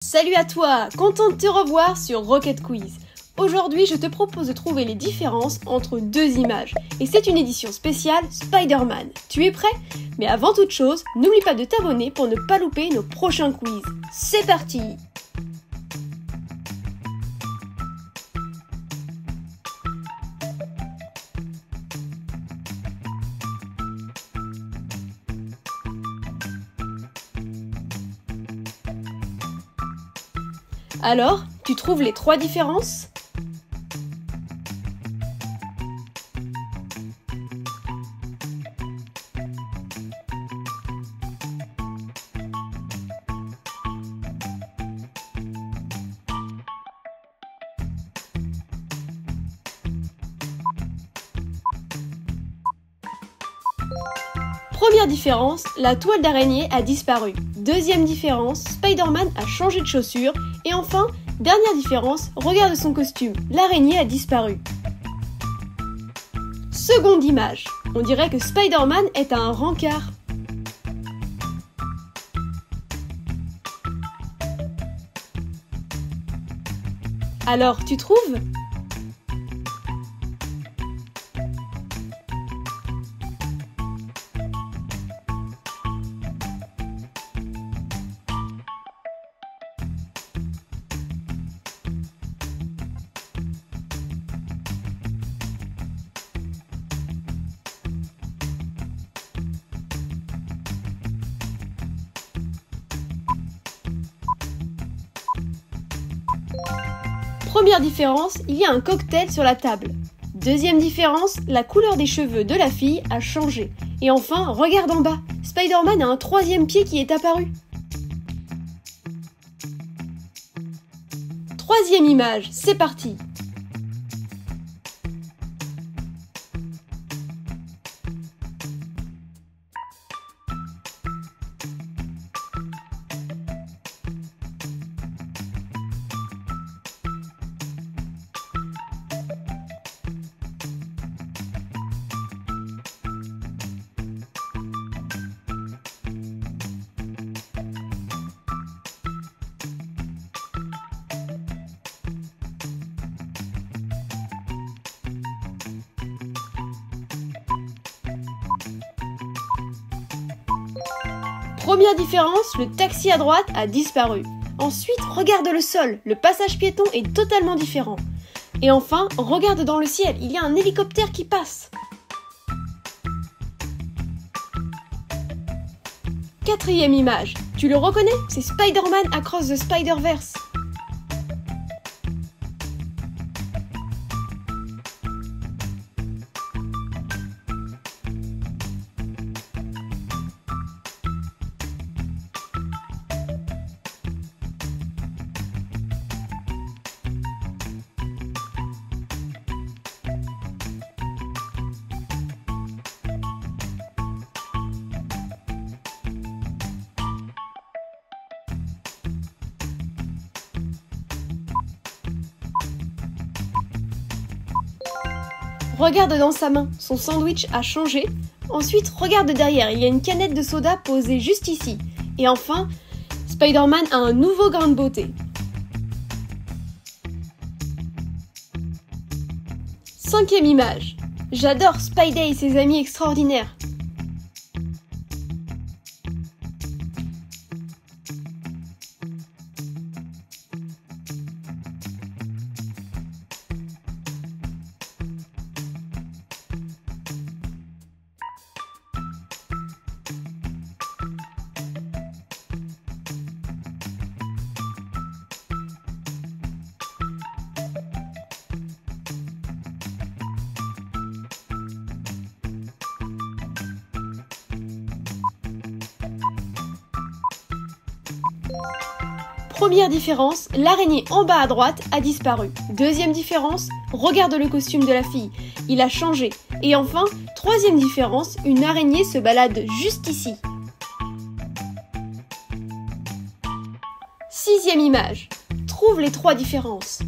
Salut à toi, content de te revoir sur Rocket Quiz. Aujourd'hui, je te propose de trouver les différences entre deux images. Et c'est une édition spéciale Spider-Man. Tu es prêt? Mais avant toute chose, n'oublie pas de t'abonner pour ne pas louper nos prochains quiz. C'est parti! Alors, tu trouves les trois différences? Première différence, la toile d'araignée a disparu. Deuxième différence, Spider-Man a changé de chaussure. Et enfin, dernière différence, regarde son costume, l'araignée a disparu. Seconde image, on dirait que Spider-Man est à un rencard. Alors, tu trouves ? Première différence, il y a un cocktail sur la table. Deuxième différence, la couleur des cheveux de la fille a changé. Et enfin, regarde en bas, Spider-Man a un troisième pied qui est apparu. Troisième image, c'est parti! Première différence, le taxi à droite a disparu. Ensuite, regarde le sol, le passage piéton est totalement différent. Et enfin, regarde dans le ciel, il y a un hélicoptère qui passe. Quatrième image, tu le reconnais? C'est Spider-Man Across the Spider-Verse. Regarde dans sa main, son sandwich a changé. Ensuite, regarde derrière, il y a une canette de soda posée juste ici. Et enfin, Spider-Man a un nouveau grain de beauté. Cinquième image. J'adore Spidey et ses amis extraordinaires. Première différence, l'araignée en bas à droite a disparu. Deuxième différence, regarde le costume de la fille, il a changé. Et enfin, troisième différence, une araignée se balade juste ici. Sixième image, trouve les trois différences.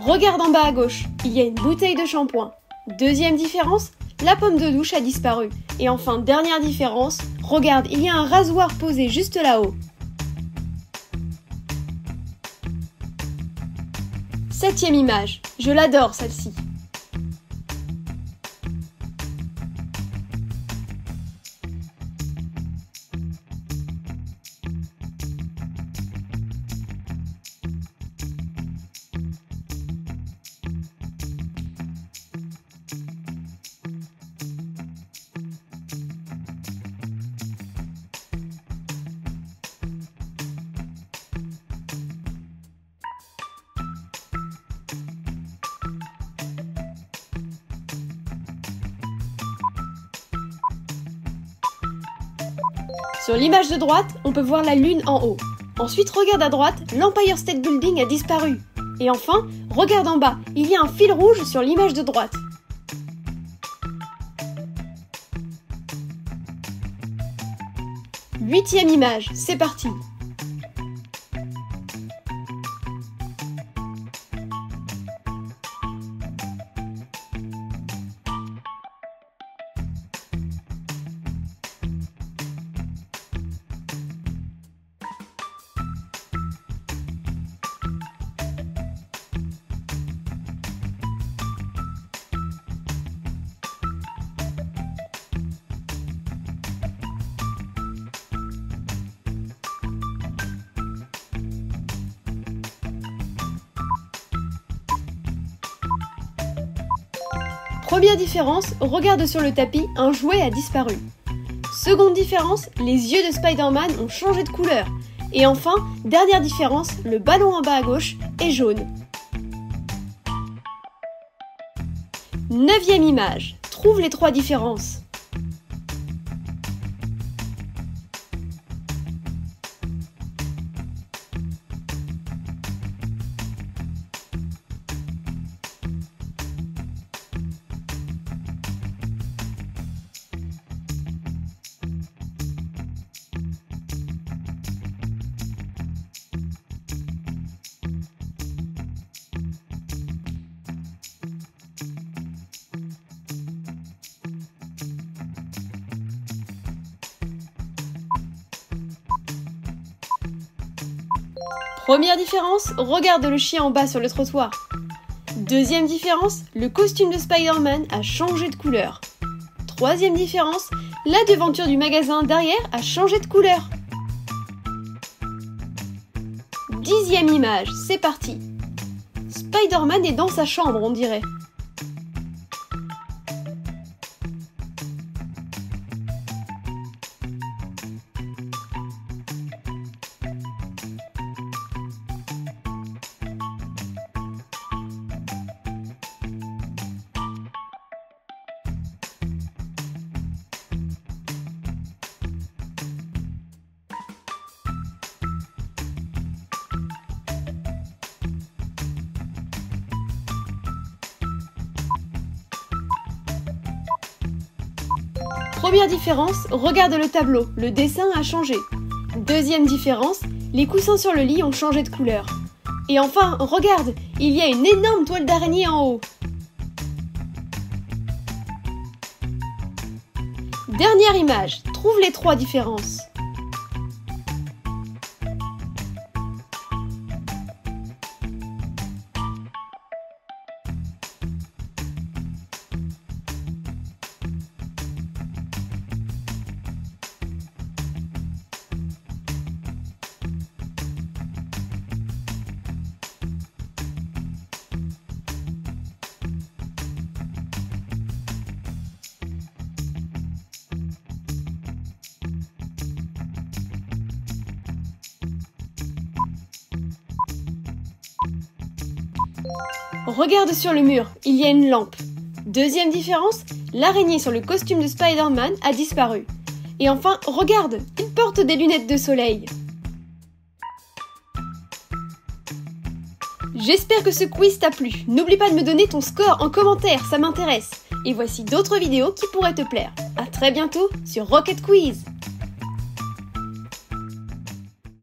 regarde en bas à gauche, il y a une bouteille de shampoing. Deuxième différence, la pomme de douche a disparu. Et enfin, dernière différence, regarde, il y a un rasoir posé juste là-haut. Septième image, je l'adore celle-ci. Sur l'image de droite, on peut voir la lune en haut. Ensuite, regarde à droite, l'Empire State Building a disparu. Et enfin, regarde en bas, il y a un fil rouge sur l'image de droite. Huitième image, c'est parti. Première différence, regarde sur le tapis, un jouet a disparu. Seconde différence, les yeux de Spider-Man ont changé de couleur. Et enfin, dernière différence, le ballon en bas à gauche est jaune. Neuvième image, trouve les trois différences. Première différence, regarde le chien en bas sur le trottoir. Deuxième différence, le costume de Spider-Man a changé de couleur. Troisième différence, la devanture du magasin derrière a changé de couleur. Dixième image, c'est parti. Spider-Man est dans sa chambre, on dirait. Première différence, regarde le tableau, le dessin a changé. Deuxième différence, les coussins sur le lit ont changé de couleur. Et enfin, regarde, il y a une énorme toile d'araignée en haut. Dernière image, trouve les trois différences. Regarde sur le mur, il y a une lampe. Deuxième différence, l'araignée sur le costume de Spider-Man a disparu. Et enfin, regarde, il porte des lunettes de soleil. J'espère que ce quiz t'a plu. N'oublie pas de me donner ton score en commentaire, ça m'intéresse. Et voici d'autres vidéos qui pourraient te plaire. À très bientôt sur Rocket Quiz.